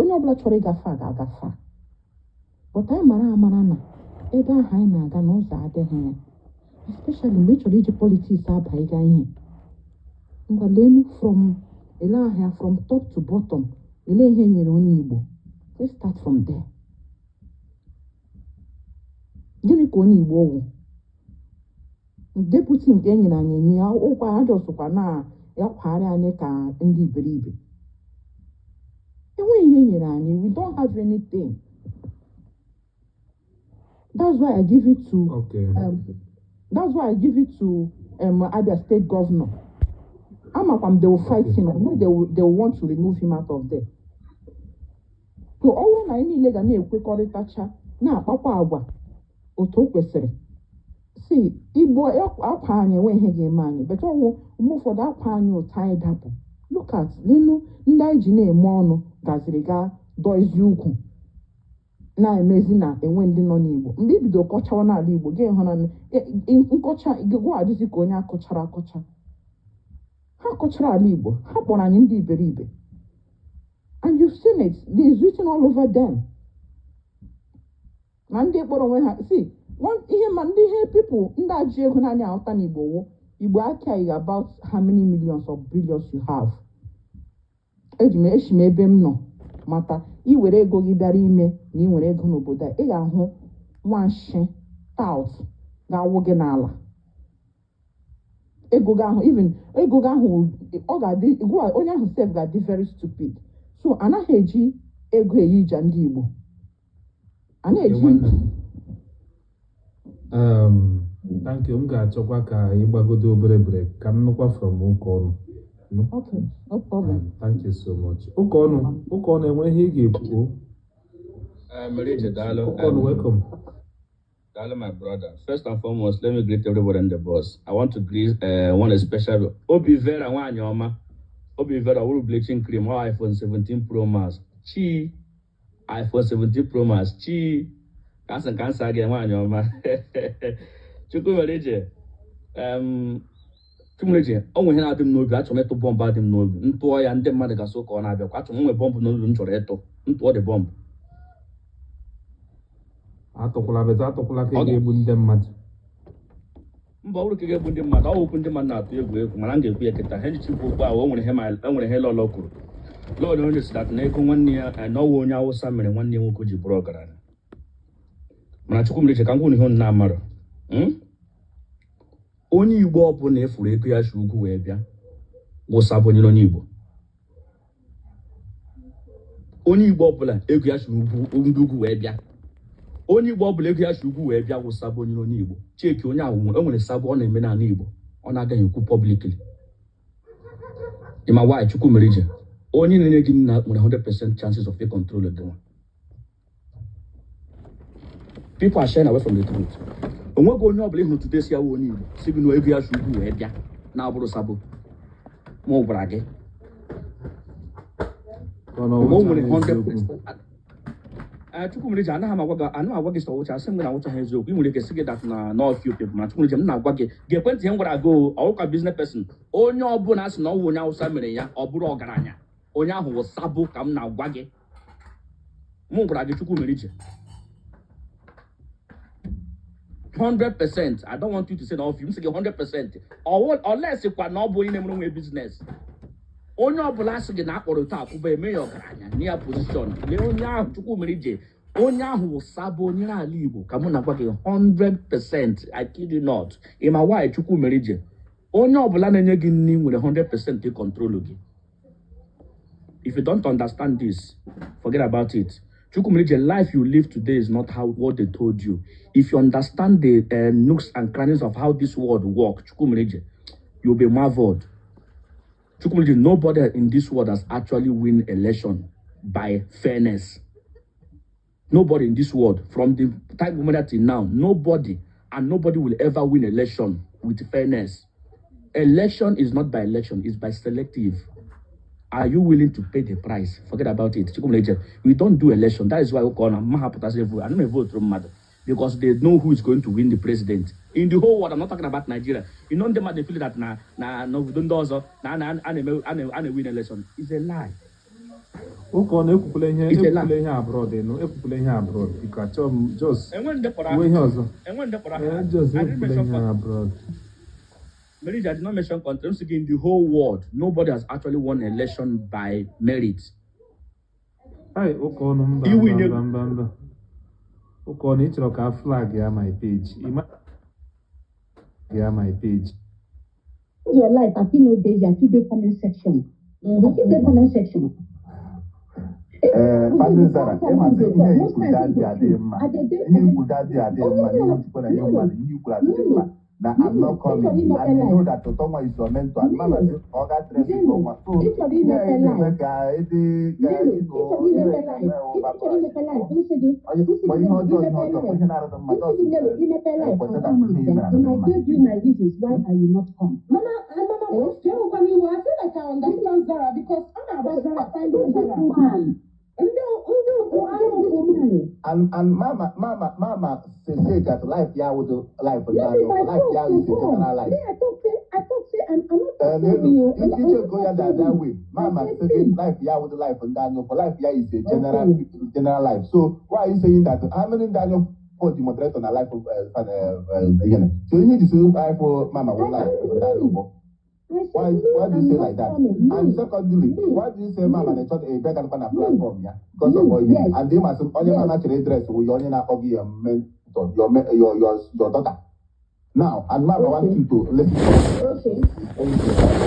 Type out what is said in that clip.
onye ọbụla chọrọ ịgafe ga-agafe. But anyị mara amara na ebe ahụ anyị na-aga n'ụzọ adịghị ya, especially mgbe ị chọrọ iji politiks aba ịga ihe. Ngwa lenu ele ahịa from top to bottom, ele ihe nyere onye Igbo. Let's start from there. Gịnị ka onye Igbo wụ? Deputy nke enyere anyị enye ụkwa ajọsụkwa na yakwagharị anyị ka ndị iberibe. Enweghị ihe nyere anyị. We don't have anything. That's why I give it to Abia State Governor. They will fight him. I know they will want to remove him out of there. So all na any lega na-ekwekọrịtacha na-akpakwa agwa otu o kwesịrị. See, Igbo akwa anyị enwe ihe ga-eme anyị. But mgbe ụfọdụ akwa anyị ụta anyị dapụ. Look at nenu ndị anyị ji na-eme ọnụ gaziri ga doizi ukwu na-emezi na enwe ndị nọ n'Igbo. Mgbe ibido kọchawa n'ala Igbo ga-ehụ na nkọcha adịzi ka onye akọchara akọcha. Ha kọchara ala Igbo, ha kpọrọ anyị ndị iberibe. And you've seen it. It's written all over them. Na ndị kpọrọ onwe ha, see, ndị ihe people ndị ajị ego naanị ahụta n'Igbo wụ Igbo akaghị about how many millions or billions you have. Eshi m ebe m nọ mata iwere ego gị bịara ime na ị nwere ego n'obodo a, ị ga-ahụ nwanshi tout ga-awụ gị n'ala. Ego ahụ ọ ga-adị onye ahụ sef ga-adị very stupid. So anaghị eji ego eyija ndị Igbo. Thank you. M ga-achọkwa ka ị gbagodo obere break ka m nụkwa from ụka ọnụ. Okay, no problem. Thank you so much. Ụka ọnụ enweghị ị ga-ekwu. Marije, Dalo. Welcome. Dalo, my brother. First and foremost, let me greet everybody in the bus. I want to greet one special. Obi Vera Wanyoma. Obi Vera will bleaching cream or iPhone 17 Pro Max. Chi. iPhone 17 Pro Max. Chi. Cancer again, Wanyoma. Chukwu Marije. Chumuleje, onwe ihe na-adị m n'obi, achọrọ m ịtụ bọmbụ adị m n'obi. Ntụọ ya ndị mmadụ ga-asụ ka ọ na-abịakwa. Achọrọ m nwe bọmbụ n'obi m chọrọ ịtụ. Ntụọ dị bọmbụ. Atụkwala ka ị ga-egbu ndị mmadụ. Mba ọrụ ka ị ga-egbu ndị mmadụ, ọ okwu ndị mmadụ na-atụ egwu mana m ga-ekwu ya kịta. Ha jichikwu okwu ahụ, o nwere ihe lọlọ kwuru. Lọlọ onye si dat na ego nwanne ya na ọwa onye Awụsa mere nwanne ya nwoke ji bụrụ ọgaranya. Mana Chukwu Marije ka m kwụ n'ihe nna amarọ. Onye Igbo ọbụla efuru ego ya shi ugwu wee bịa wụsa bụ onye Igbo. Onye Igbo ọbụla ego ya shi ugwu wee bịa. Onye Igbo ọbụla ego ya shi ugwu wee bịa wụsa bụ onye Igbo. Cheki onye ahụ nwere sabụ ọ na-eme n'ala Igbo. Ọ na-agaghị ekwu publicly. Ịma why Chukwu Marije. Onye na-enye gị nna nwere 100% chances of a control of the one. People are shying away from the truth. Onwego onye ọbụla ịhụrụ today si ya onye Igbo si gị na ego ya shi ugwu wee bịa na-abụrụ sabụ. Ma ọ gwara gị. O nwere 100%. Chukwu Marije anaghị m agwa gị sọ ụcha asị m gị na nwụcha ha eziokwu. Ị nwere ike sị gị dat na n'ọfịa ope ma Chukwu Marije m na-agwa gị ga-ekwentị ihe m gwara gị ọwụkwa business person. Onye ọbụla asị na ọwụ onye Awụsa mere ya ọ bụrụ ọgaranya. Onye ahụ wụ sabụ ka m na-agwa gị. M gwara gị Chukwu Marije 100%. I don't want you to say no of you. M sị gị 100%. Unless kwa na ọ bụ onye na-emere onwe business. Onye ọbụla asị gị na akpọrọ taa akwụba eme ya ọgaranya near position. Lee onye ahụ Chukwu Marije. Onye ahụ wụ sabụ onye ala Igbo ka mụ na-agwa gị 100%. I kid you not. Ịma why Chukwu Marije. Onye ọbụla na-enye gị nri nwere 100% control gị. If you don't understand this, forget about it. Chukwu Marije, life you live today is not what they told you. If you understand the nooks and crannies of how this world works, Chukwu Marije, you'll be marveled. Chukwu Marije, nobody in this world has actually win election by fairness. Nobody in this world, from the time we till now, nobody will ever win election with fairness. Election is not by election, it's by selective. Are you willing to pay the price? Forget about it. We don't do election. That is why we call them vote. I don't vote from mother because they know who is going to win the president in the whole world. I'm not talking about Nigeria. You know them, they feel that no, we don't do also. Win election. It's a lie. ụka ọ na-ekwupụla ihe It's a lie. ekwupụla ihe abroad ekwupụla ihe abroad biko achọ m just When the kwuo ihe ọzọ just I didn't ekwupụla mention ihe abroad. Merit, I did not mention countries. In the whole world, nobody has actually won an election by merit. Ai ụka ọnụ mba Iwu inye- mba ụka ọnụ ị chọrọ ka flag ya my page ya my page. Your life, I feel no days, I feel the comment section. I feel the comment section. Father Zara, ihe ikwu dadị adịghị mma. Ihe ikwu dadị adịghị mma. Ihe ikwu na ihe mmadụ, ihe ikwu adịghị mma. Na I'm not coming. And you know that Otoma is your mentor. And Mama says, all that dress is over. So, and Mama say that life yeah with the life of life yeah is a general life. If you go that way, Mama say life yeah with the life of Daniel, for life yeah is a general life. So why are you saying that? How many Daniel for the moderator on the life of so you need to see life for Mama with life of Daniel. Why do you say like that? And secondly, why do you say Mama they thought a better on a platform, yeah? Because of all you and they must only naturally dress with your your daughter. Now, and Mama wants you to listen. Okay.